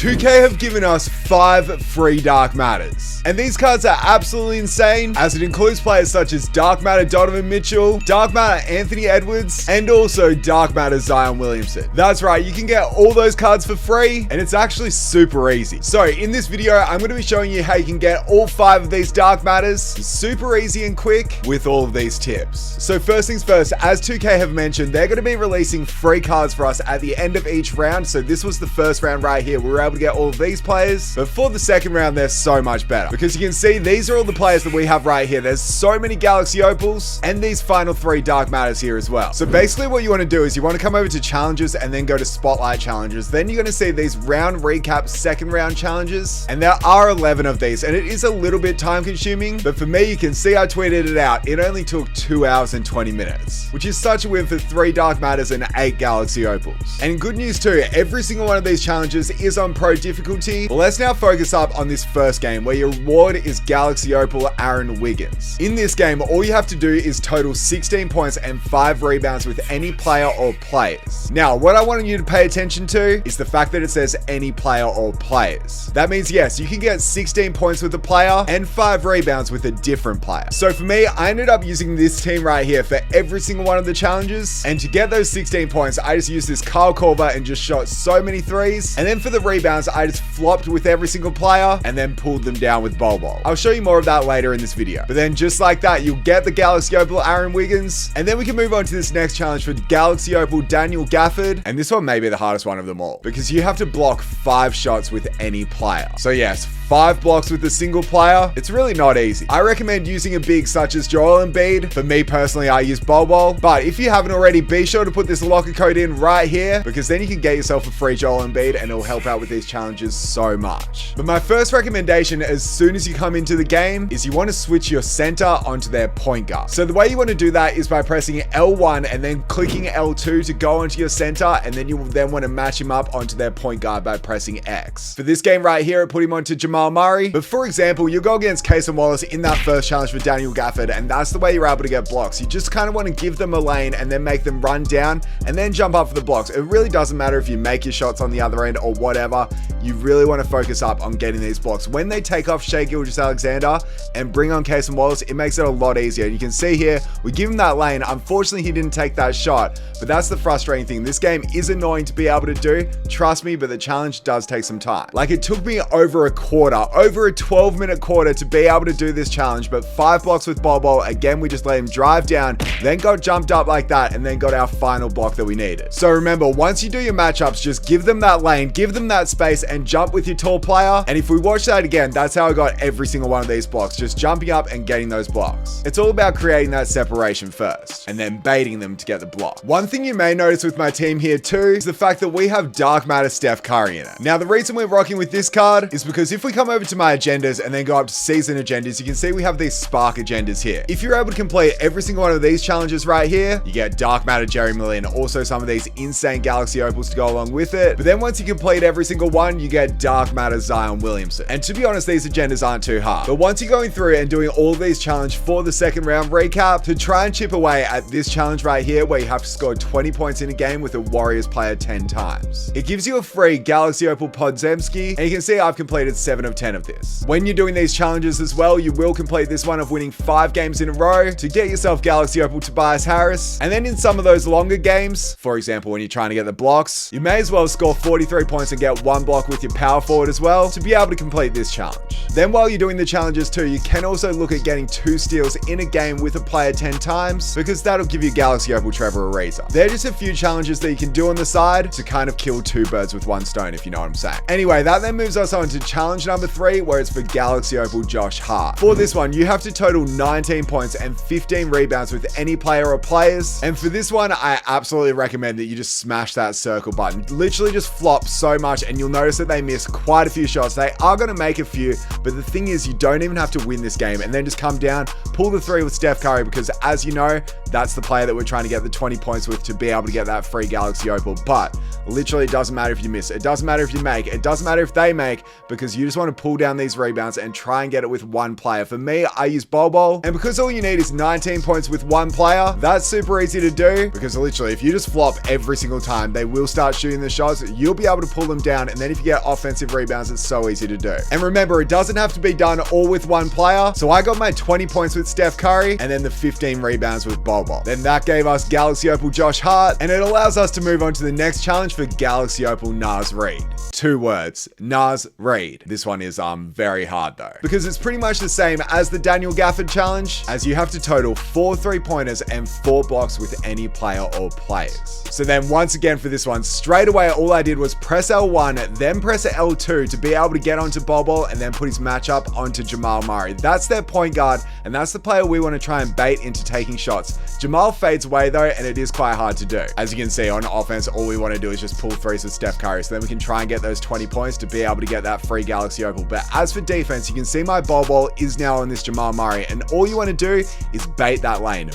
2K have given us 5 free Dark Matters. And these cards are absolutely insane, as it includes players such as Dark Matter Donovan Mitchell, Dark Matter Anthony Edwards, and also Dark Matter Zion Williamson. That's right, you can get all those cards for free, and it's actually super easy. So in this video, I'm going to be showing you how you can get all 5 of these Dark Matters super easy and quick with all of these tips. So first things first, as 2K have mentioned, they're going to be releasing free cards for us at the end of each round. So this was the first round right here. We were able to get all of these players, but for the second round, they're so much better because you can see these are all the players that we have right here. There's so many Galaxy Opals and these final 3 Dark Matters here as well. So basically what you want to do is you want to come over to challenges and then go to spotlight challenges. Then you're going to see these round recap second round challenges, and there are 11 of these, and it is a little bit time consuming, but for me, you can see I tweeted it out. It only took 2 hours and 20 minutes, which is such a win for 3 Dark Matters and 8 Galaxy Opals. And good news too, every single one of these challenges is on pro difficulty. But let's now focus up on this first game where your reward is Galaxy Opal Aaron Wiggins. In this game, all you have to do is total 16 points and 5 rebounds with any player or players. Now, what I want you to pay attention to is the fact that it says any player or players. That means yes, you can get 16 points with a player and 5 rebounds with a different player. So for me, I ended up using this team right here for every single one of the challenges. And to get those 16 points, I just used this Kyle Korver and just shot so many threes. And then for the rebounds, I just flopped with every single player and then pulled them down with Bol. I'll show you more of that later in this video. But then just like that, you'll get the Galaxy Opal Aaron Wiggins. And then we can move on to this next challenge for Galaxy Opal Daniel Gafford. And this one may be the hardest one of them all because you have to block 5 shots with any player. So yes, 5 blocks with a single player. It's really not easy. I recommend using a big such as Joel Embiid. For me personally, I use Bol. But if you haven't already, be sure to put this locker code in right here because then you can get yourself a free Joel Embiid and it'll help out with these challenges so much. But my first recommendation as soon as you come into the game is you want to switch your center onto their point guard. So the way you want to do that is by pressing L1 and then clicking L2 to go onto your center, and then you will then want to match him up onto their point guard by pressing X. For this game right here, I put him onto Jamal Murray. But for example, you go against Case and Wallace in that first challenge for Daniel Gafford, and that's the way you're able to get blocks. You just kind of want to give them a lane and then make them run down and then jump up for the blocks. It really doesn't matter if you make your shots on the other end or whatever. You really want to focus up on getting these blocks. When they take off Shai Gilgeous-Alexander and bring on Case and Wallace, it makes it a lot easier. And you can see here, we give him that lane. Unfortunately, he didn't take that shot, but that's the frustrating thing. This game is annoying to be able to do, trust me, but the challenge does take some time. Like, it took me over a 12-minute quarter to be able to do this challenge, but 5 blocks with Bol. Again, we just let him drive down, then got jumped up like that, and then got our final block that we needed. So remember, once you do your matchups, just give them that lane, give them that space, and jump with your tall player. And if we watch that again, that's how I got every single one of these blocks, just jumping up and getting those blocks. It's all about creating that separation first, and then baiting them to get the block. One thing you may notice with my team here too is the fact that we have Dark Matter Steph Curry in it. Now, the reason we're rocking with this card is because if we come over to my agendas and then go up to season agendas, you can see we have these spark agendas here. If you're able to complete every single one of these challenges right here, you get Dark Matter Jerry Miller and also some of these insane Galaxy Opals to go along with it. But then once you complete every single one, you get Dark Matter Zion Williamson. And to be honest, these agendas aren't too hard. But once you're going through and doing all of these challenges for the second round recap, to try and chip away at this challenge right here where you have to score 20 points in a game with a Warriors player 10 times. It gives you a free Galaxy Opal Podzemski, and you can see I've completed 7 of 10 of this. When you're doing these challenges as well, you will complete this one of winning 5 games in a row to get yourself Galaxy Opal Tobias Harris. And then in some of those longer games, for example, when you're trying to get the blocks, you may as well score 43 points and get 1 block with your power forward as well to be able to complete this challenge. Then while you're doing the challenges too, you can also look at getting 2 steals in a game with a player 10 times because that'll give you Galaxy Opal Trevor Ariza. They're just a few challenges that you can do on the side to kind of kill 2 birds with 1 stone, if you know what I'm saying. Anyway, that then moves us on to challenge number 3, where it's for Galaxy Opal Josh Hart. For this one, you have to total 19 points and 15 rebounds with any player or players. And for this one, I absolutely recommend that you just smash that circle button. Literally just flop so much, and you'll notice that they miss quite a few shots. They are going to make a few, but the thing is, you don't even have to win this game and then just come down, pull the 3 with Steph Curry, because as you know, that's the player that we're trying to get the 20 points with to be able to get that free Galaxy Opal. But literally, it doesn't matter if you miss. It doesn't matter if you make. It doesn't matter if they make, because you just want to pull down these rebounds and try and get it with 1 player. For me, I use Bol, and because all you need is 19 points with 1 player. That's super easy to do because literally if you just flop every single time, they will start shooting the shots. You'll be able to pull them down, and then if you get offensive rebounds, it's so easy to do. And remember, it doesn't have to be done all with one player. So I got my 20 points with Steph Curry and then the 15 rebounds with Bol Bol. Then that gave us Galaxy Opal Josh Hart, and it allows us to move on to the next challenge for Galaxy Opal Nas Reid. 2 words, Nas Reid. This one is very hard though, because it's pretty much the same as the Daniel Gafford challenge, as you have to total 4 3-pointers and 4 blocks with any player or players. So then once again for this one, straight away all I did was press L1, then press L2 to be able to get onto Bol Bol and then put his matchup onto Jamal Murray. That's their point guard, and that's the player we want to try and bait into taking shots. Jamal fades away though, and it is quite hard to do. As you can see on offense, all we want to do is just pull threes with Steph Curry, so then we can try and get those 20 points to be able to get that free Galaxy Opal. But as for defense, you can see my Bol Bol is now on this Jamal Murray, and all you want to do is bait that lane,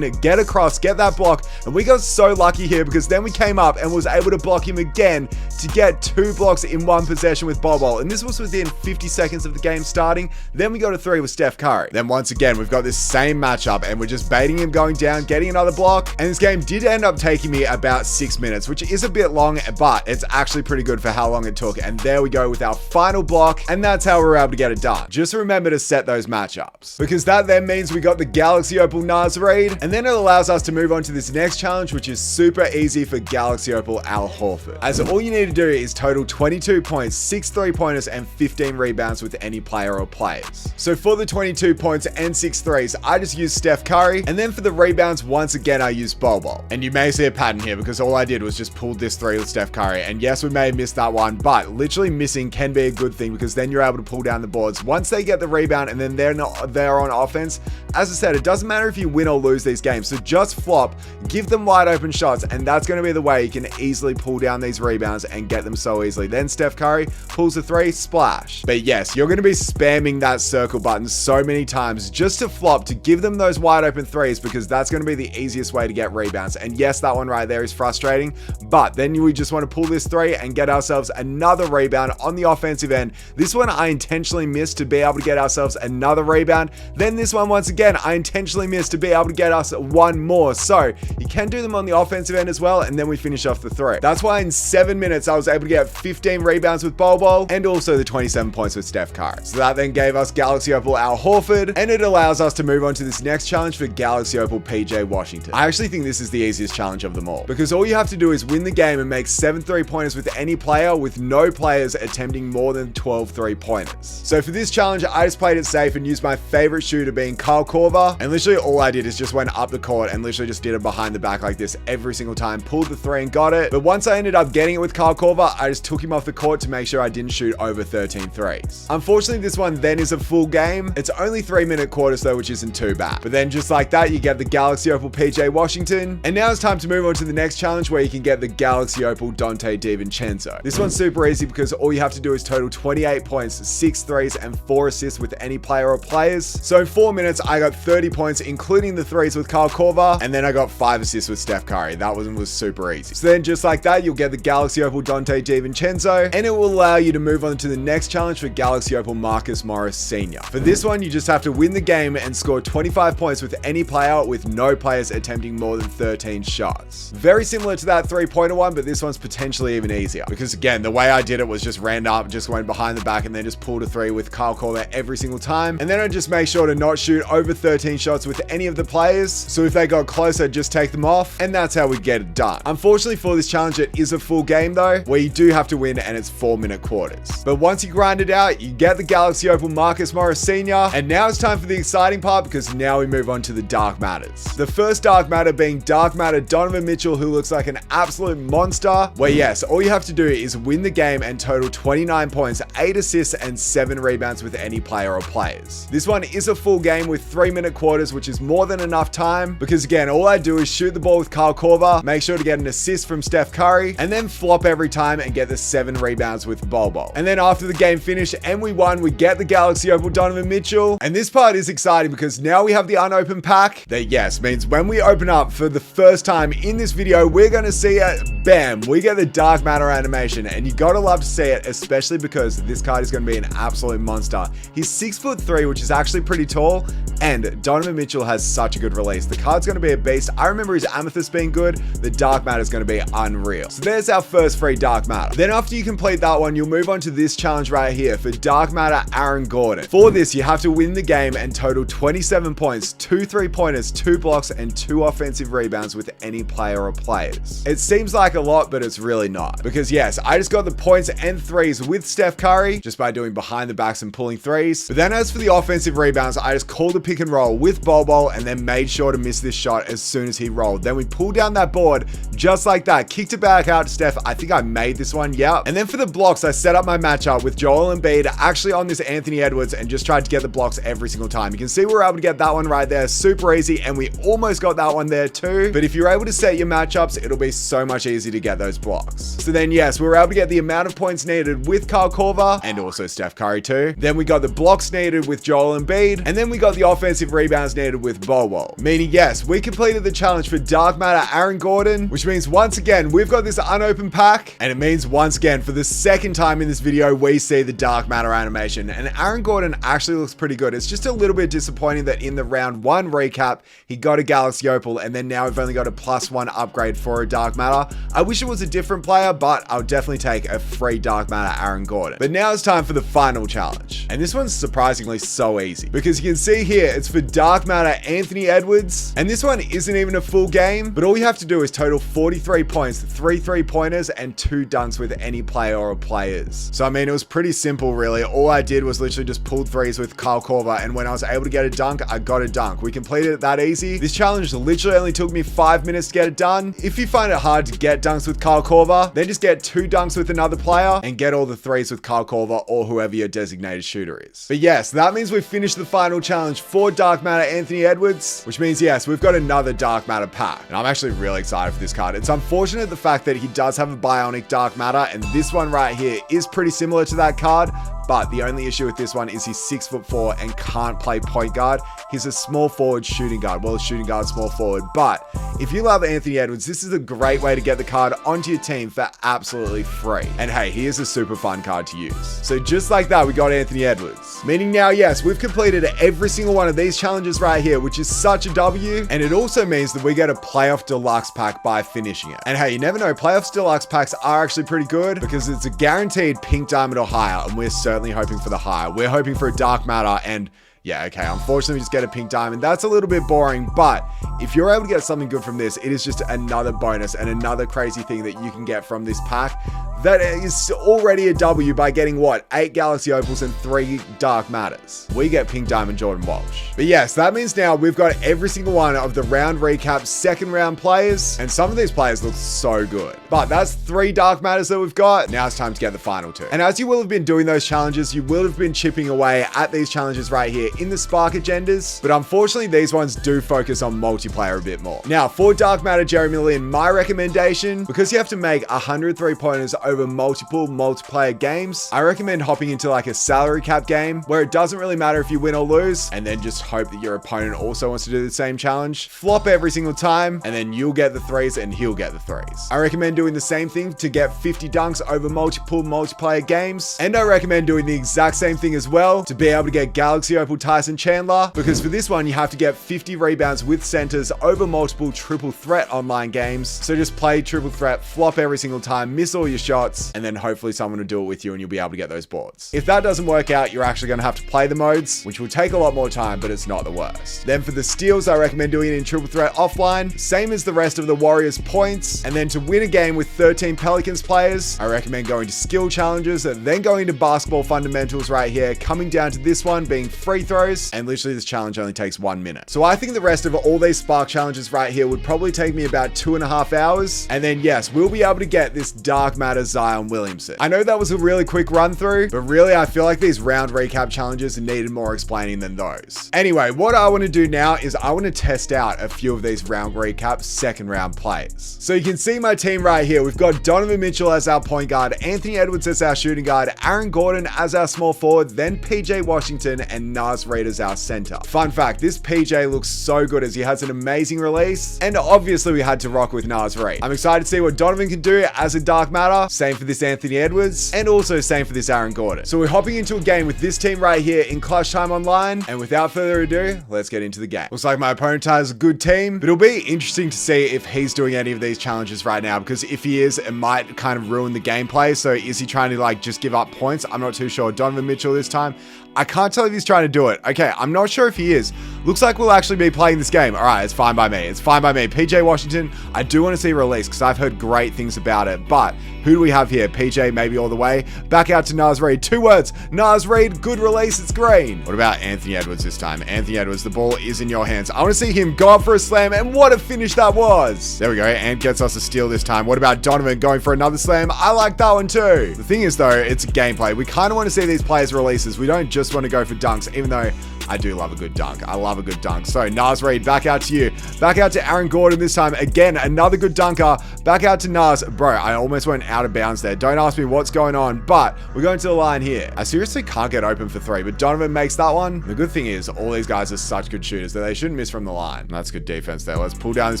get across, get that block. And we got so lucky here because then we came up and was able to block him again to get 2 blocks in 1 possession with Bol Bol. And this was within 50 seconds of the game starting. Then we got a 3 with Steph Curry. Then once again, we've got this same matchup and we're just baiting him going down, getting another block. And this game did end up taking me about 6 minutes, which is a bit long, but it's actually pretty good for how long it took. And there we go with our final block. And that's how we were able to get it done. Just remember to set those matchups, because that then means we got the Galaxy Opal Nas Reid. And then it allows us to move on to this next challenge, which is super easy for Galaxy Opal Al Horford. As all you need to do is total 22 points, 6 3-pointers, and 15 rebounds with any player or players. So for the 22 points and 6 threes, I just used Steph Curry. And then for the rebounds, once again, I used Bol Bol. And you may see a pattern here because all I did was just pull this 3 with Steph Curry. And yes, we may have missed that one, but literally missing can be a good thing because then you're able to pull down the boards. Once they get the rebound and then they're on offense, as I said, it doesn't matter if you win or lose these games. So just flop, give them wide open shots, and that's going to be the way you can easily pull down these rebounds and get them so easily. Then Steph Curry pulls the 3, splash. But yes, you're going to be spamming that circle button so many times just to flop, to give them those wide open 3s, because that's going to be the easiest way to get rebounds. And yes, that one right there is frustrating, but then we just want to pull this 3 and get ourselves another rebound on the offensive end. This one I intentionally missed to be able to get ourselves another rebound. Then this one, once again, I intentionally missed to be able to get us 1 more. So you can do them on the offensive end as well, and then we finish off the 3. That's why in 7 minutes I was able to get 15 rebounds with Bol Bol and also the 27 points with Steph Curry. So that then gave us Galaxy Opal Al Horford, and it allows us to move on to this next challenge for Galaxy Opal PJ Washington. I actually think this is the easiest challenge of them all, because all you have to do is win the game and make 7 3-pointers with any player, with no players attempting more than 12 3-pointers. So for this challenge, I just played it safe and used my favorite shooter being Kyle Korver, and literally all I did is just went up the court and literally just did it behind the back like this every single time, pulled the 3 and got it. But once I ended up getting it with Kyle Korver, I just took him off the court to make sure I didn't shoot over 13 threes. Unfortunately, this one then is a full game. It's only 3-minute quarters though, which isn't too bad. But then just like that, you get the Galaxy Opal PJ Washington. And now it's time to move on to the next challenge where you can get the Galaxy Opal Donte DiVincenzo. This one's super easy because all you have to do is total 28 points, 6 threes, and 4 assists with any player or players. So in 4 minutes, I got 30 points, including the 3s with Kyle Korver, and then I got 5 assists with Steph Curry. That one was super easy. So then just like that, you'll get the Galaxy Opal Donte DiVincenzo, and it will allow you to move on to the next challenge for Galaxy Opal Marcus Morris Sr. For this one, you just have to win the game and score 25 points with any player, with no players attempting more than 13 shots. Very similar to that 3-pointer one, but this one's potentially even easier because again, the way I did it was just ran up, just went behind the back and then just pulled a 3 with Kyle Korver every single time. And then I just make sure to not shoot over 13 shots with any of the players. So if they got close, I'd just take them off, and that's how we get it done. Unfortunately for this challenge, it is a full game though, where you do have to win, and it's 4-minute quarters. But once you grind it out, you get the Galaxy Opal Marcus Morris Sr. And now it's time for the exciting part, because now we move on to the Dark Matters. The first Dark Matter being Dark Matter Donovan Mitchell, who looks like an absolute monster, where yes, all you have to do is win the game and total 29 points, 8 assists, and 7 rebounds with any player or players. This one is a full game with 3-minute quarters, which is more than enough time, because again, all I do is shoot the ball with Kyle Korver, make sure to get an assist from Steph Curry, and then flop every time and get the 7 rebounds with Bol Bol. And then after the game finished and we won, we get the Galaxy Opal Donovan Mitchell. And this part is exciting because now we have the unopened pack that, yes, means when we open up for the first time in this video, we're going to see it. Bam, we get the Dark Matter animation, and you gotta love to see it, especially because this card is going to be an absolute monster. He's 6'3", which is actually pretty tall, And Donovan Mitchell has such a good release. The card's going to be a beast. I remember his Amethyst being good. The Dark Matter is going to be unreal. So there's our first free Dark Matter. Then after you complete that one, you'll move on to this challenge right here for Dark Matter Aaron Gordon. For this, you have to win the game and total 27 points, 2 3-pointers, 2 blocks, and 2 offensive rebounds with any player or players. It seems like a lot, but it's really not. Because yes, I just got the points and threes with Steph Curry just by doing behind the backs and pulling threes. But then as for the offensive rebounds, I just called a pick and roll with Bol and then made sure to miss this shot as soon as he rolled. Then we pulled down that board just like that, kicked it back out to Steph. I think I made this one, yeah. And then for the blocks, I set up my matchup with Joel Embiid actually on this Anthony Edwards and just tried to get the blocks every single time. You can see we were able to get that one right there, super easy, and we almost got that one there too. But if you're able to set your matchups, it'll be so much easier to get those blocks. So then yes, we were able to get the amount of points needed with Kyle Korver and also Steph Curry too. Then we got the blocks needed with Joel Embiid, and then we got the offensive rebounds needed with Bol. Meaning yes, we completed the challenge for Dark Matter Aaron Gordon, which means once again, we've got this unopened pack, and it means once again, for the second time in this video, we see the Dark Matter animation, and Aaron Gordon actually looks pretty good. It's just a little bit disappointing that in the round 1 recap, he got a Galaxy Opal, and then now we've only got a +1 upgrade for a Dark Matter. I wish it was a different player, but I'll definitely take a free Dark Matter Aaron Gordon. But now it's time for the final challenge, and this one's surprisingly so easy, because you can see here, it's for Dark Matter Anthony Edwards, and this one isn't even a full game, but all you have to do is total 43 points, 3 3-pointers, and 2 dunks with any player or players. So I mean, it was pretty simple really. All I did was literally just pulled threes with Kyle Korver, and when I was able to get a dunk, I got a dunk. We completed it that easy. This challenge literally only took me 5 minutes to get it done. If you find it hard to get dunks with Kyle Korver, then just get 2 dunks with another player and get all the threes with Kyle Korver or whoever your designated shooter is. But yes, that means we've finished the final challenge for Dark Matter Anthony Edwards, which means yes, we've got another Dark Matter pack, and I'm actually really excited for this card. It's unfortunate the fact that he does have a bionic Dark Matter, and this one right here is pretty similar to that card, but the only issue with this one is he's 6'4" and can't play point guard. He's a small forward shooting guard. Well, a shooting guard, small forward. But if you love Anthony Edwards, this is a great way to get the card onto your team for absolutely free. And hey, he is a super fun card to use. So just like that, we got Anthony Edwards. Meaning now, yes, we've completed every single one of these challenges right here, which is such a W. And it also means that we get a playoff deluxe pack by finishing it. And hey, you never know, playoffs deluxe packs are actually pretty good because it's a guaranteed pink diamond or higher, and we're certainly hoping for the higher. We're hoping for a Dark Matter, and yeah, okay, unfortunately we just get a pink diamond. That's a little bit boring, but if you're able to get something good from this, it is just another bonus and another crazy thing that you can get from this pack. That is already a W by getting what? 8 Galaxy Opals and 3 Dark Matters. We get pink diamond Jordan Walsh. But yes, that means now we've got every single one of the round recap second round players, and some of these players look so good. But that's 3 Dark Matters that we've got. Now it's time to get the final 2. And as you will have been doing those challenges, you will have been chipping away at these challenges right here in the Spark agendas, but unfortunately these ones do focus on multiplayer a bit more. Now for Dark Matter Jeremy Lin, my recommendation, because you have to make 100 3-pointers over multiple multiplayer games, I recommend hopping into like a salary cap game where it doesn't really matter if you win or lose, and then just hope that your opponent also wants to do the same challenge. Flop every single time, and then you'll get the threes and he'll get the threes. I recommend doing the same thing to get 50 dunks over multiple multiplayer games, and I recommend doing the exact same thing as well to be able to get Galaxy Opal Tyson Chandler, because for this one you have to get 50 rebounds with centers over multiple triple threat online games. So just play triple threat, flop every single time, miss all your shots, and then hopefully someone will do it with you and you'll be able to get those boards. If that doesn't work out, you're actually going to have to play the modes, which will take a lot more time, but it's not the worst. Then for the steals, I recommend doing it in triple threat offline, same as the rest of the Warriors points. And then to win a game with 13 Pelicans players, I recommend going to skill challenges and then going to basketball fundamentals right here, coming down to this one being free throws, and literally this challenge only takes 1 minute. So I think the rest of all these Spark challenges right here would probably take me about 2.5 hours. And then yes, we'll be able to get this Dark Matter Zion Williamson. I know that was a really quick run through, but really I feel like these round recap challenges needed more explaining than those. Anyway, what I want to do now is I want to test out a few of these round recap second round plays. So you can see my team right here. We've got Donovan Mitchell as our point guard, Anthony Edwards as our shooting guard, Aaron Gordon as our small forward, then PJ Washington and Nas Nas Reid as our center. Fun fact, this PJ looks so good as he has an amazing release, and obviously we had to rock with Nas Reid. I'm excited to see what Donovan can do as a Dark Matter. Same for this Anthony Edwards, and also same for this Aaron Gordon. So we're hopping into a game with this team right here in Clutch Time Online, and without further ado, let's get into the game. Looks like my opponent has a good team, but it'll be interesting to see if he's doing any of these challenges right now, because if he is, it might kind of ruin the gameplay. So is he trying to like just give up points? I'm not too sure. Donovan Mitchell this time. I can't tell if he's trying to do it. Okay, I'm not sure if he is. Looks like we'll actually be playing this game. All right, it's fine by me. It's fine by me. PJ Washington, I do want to see release because I've heard great things about it. But who do we have here? PJ maybe all the way. Back out to Nas Reid. 2 words. Nas Reid, good release. It's green. What about Anthony Edwards this time? Anthony Edwards, the ball is in your hands. I want to see him go up for a slam, and what a finish that was. There we go. Ant gets us a steal this time. What about Donovan going for another slam? I like that one too. The thing is though, it's gameplay. We kind of want to see these players' releases. We don't just want to go for dunks, even though I do love a good dunk. I love a good dunk. So Nas Reid, back out to you. Back out to Aaron Gordon this time. Again, another good dunker. Back out to Nas. Bro, I almost went out of bounds there. Don't ask me what's going on, but we're going to the line here. I seriously can't get open for 3, but Donovan makes that one. The good thing is all these guys are such good shooters that they shouldn't miss from the line. And that's good defense there. Let's pull down this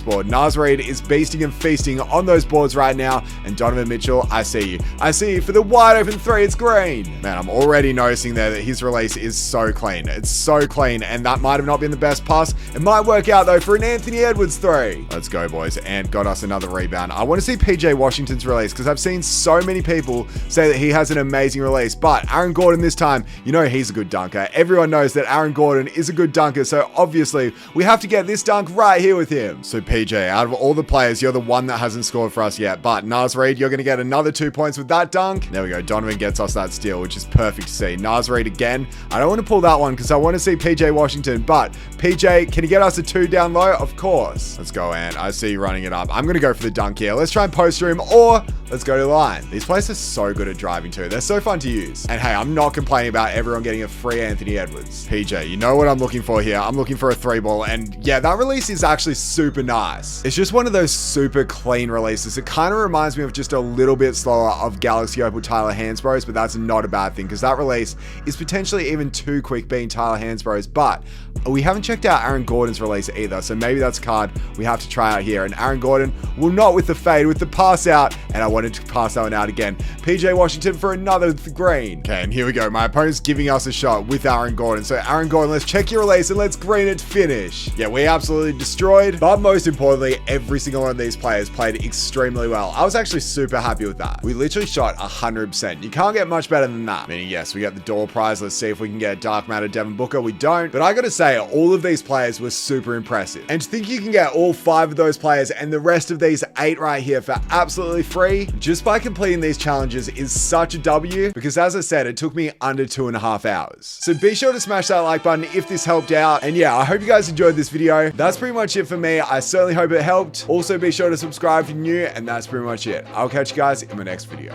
board. Nas Reid is beasting and feasting on those boards right now. And Donovan Mitchell, I see you. I see you for the wide open 3. It's green. Man, I'm already noticing there that his release is so clean. It's so clean, and that might have not been the best pass. It might work out though for an Anthony Edwards 3. Let's go, boys. And got us another rebound. I want to see PJ Washington's release because I've seen so many people say that he has an amazing release, but Aaron Gordon this time, you know he's a good dunker. Everyone knows that Aaron Gordon is a good dunker, so obviously we have to get this dunk right here with him. So PJ, out of all the players, you're the one that hasn't scored for us yet, but Nas Reid, you're going to get another 2 points with that dunk. There we go. Donovan gets us that steal, which is perfect to see. Nas Reid again. I don't want to pull that one because I want to see PJ Washington, but PJ, can you get us a 2 down low? Of course. Let's go, Ant. I see you running it up. I'm going to go for the dunk here. Let's try and poster him, or let's go to the line. These players are so good at driving too. They're so fun to use. And hey, I'm not complaining about everyone getting a free Anthony Edwards. PJ, you know what I'm looking for here. I'm looking for a 3 ball, and yeah, that release is actually super nice. It's just one of those super clean releases. It kind of reminds me of just a little bit slower of Galaxy Opal Tyler Hansbrough's, but that's not a bad thing because that release is potentially even too quick being Tyler Hansbrough's, but we haven't checked out Aaron Gordon's release either, so maybe that's a card we have to try out here. And Aaron Gordon will not with the fade, with the pass out, and I wanted to pass that one out again. PJ Washington for another green. Okay, and here we go. My opponent's giving us a shot with Aaron Gordon. So Aaron Gordon, let's check your release and let's green it to finish. Yeah, we absolutely destroyed, but most importantly, every single one of these players played extremely well. I was actually super happy with that. We literally shot 100%. You can't get much better than that. Meaning, yes, we got the door prize. Let's see if we can get Dark Matter Devin Booker. We don't, but I gotta say, all of these players were super impressive. And to think you can get all 5 of those players and the rest of these 8 right here for absolutely free, just by completing these challenges is such a W, because as I said, it took me under 2.5 hours. So be sure to smash that like button if this helped out. And yeah, I hope you guys enjoyed this video. That's pretty much it for me. I certainly hope it helped. Also be sure to subscribe if you're new, and that's pretty much it. I'll catch you guys in my next video.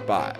Bye.